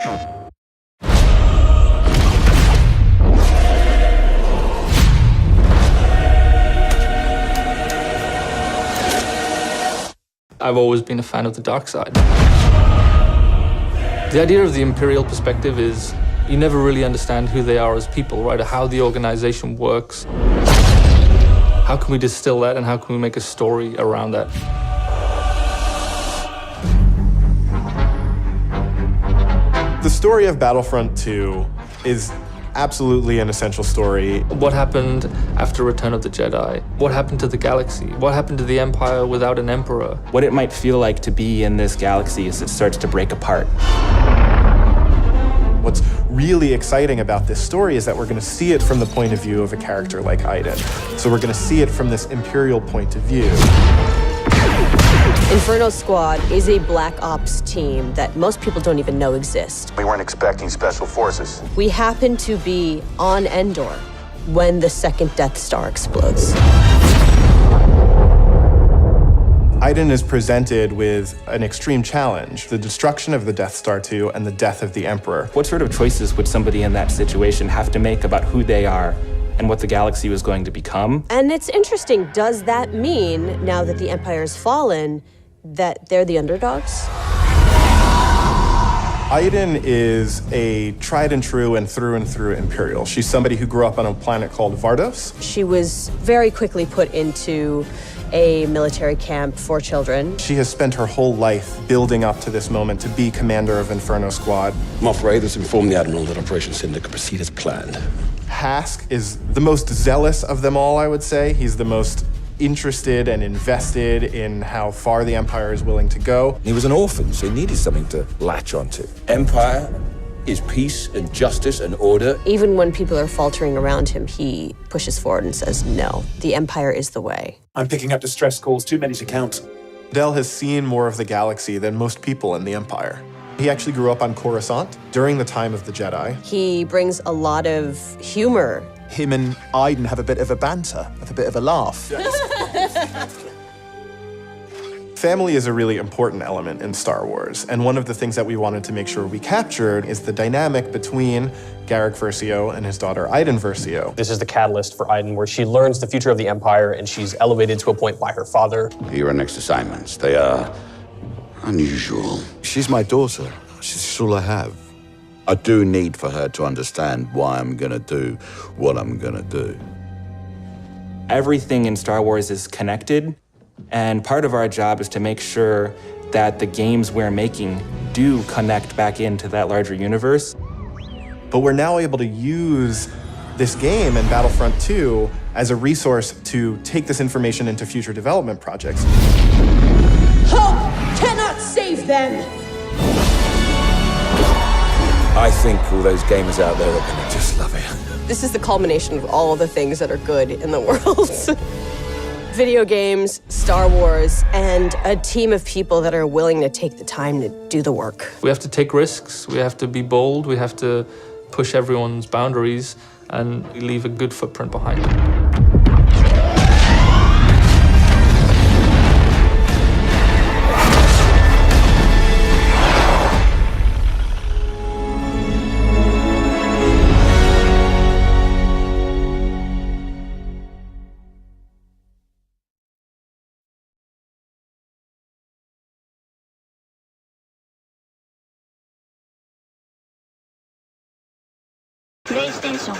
I've always been a fan of the dark side. The idea of the Imperial perspective is you never really understand who they are as people, right? Or how the organization works. How can we distill that and how can we make a story around that? The story of Battlefront 2 is absolutely an essential story. What happened after Return of the Jedi? What happened to the galaxy? What happened to the Empire without an emperor? What it might feel like to be in this galaxy as it starts to break apart. What's really exciting about this story is that we're going to see it from the point of view of a character like Iden. So we're going to see it from this Imperial point of view. Inferno Squad is a Black Ops team that most people don't even know exists. We weren't expecting special forces. We happen to be on Endor when the second Death Star explodes. Iden is presented with an extreme challenge, the destruction of the Death Star 2 and the death of the Emperor. What sort of choices would somebody in that situation have to make about who they are and what the galaxy was going to become? And it's interesting, does that mean, now that the Empire's fallen, that they're the underdogs? Iden is a tried and true and through Imperial. She's somebody who grew up on a planet called Vardos. She was very quickly put into a military camp for children. She has spent her whole life building up to this moment to be commander of Inferno Squad. Moff Raiders informed the Admiral that Operation Cinder could proceed as planned. Hask is the most zealous of them all, I would say. He's the most interested and invested in how far the Empire is willing to go. He was an orphan, so he needed something to latch onto. Empire is peace and justice and order. Even when people are faltering around him, he pushes forward and says, no, the Empire is the way. I'm picking up distress calls, too many to count. Del has seen more of the galaxy than most people in the Empire. He actually grew up on Coruscant during the time of the Jedi. He brings a lot of humor. Him and Iden have a bit of a banter, have a bit of a laugh. Family is a really important element in Star Wars, and one of the things that we wanted to make sure we captured is the dynamic between Garrick Versio and his daughter Iden Versio. This is the catalyst for Iden, where she learns the future of the Empire, and she's elevated to a point by her father. Your next assignments, they are unusual. She's my daughter. She's all I have. I do need for her to understand why I'm gonna do what I'm gonna do. Everything in Star Wars is connected, and part of our job is to make sure that the games we're making do connect back into that larger universe. But we're now able to use this game and Battlefront 2 as a resource to take this information into future development projects. Hope cannot save them! I think all those gamers out there are gonna just love it. This is the culmination of all of the things that are good in the world. Video games, Star Wars, and a team of people that are willing to take the time to do the work. We have to take risks, we have to be bold, we have to push everyone's boundaries and leave a good footprint behind. PlayStation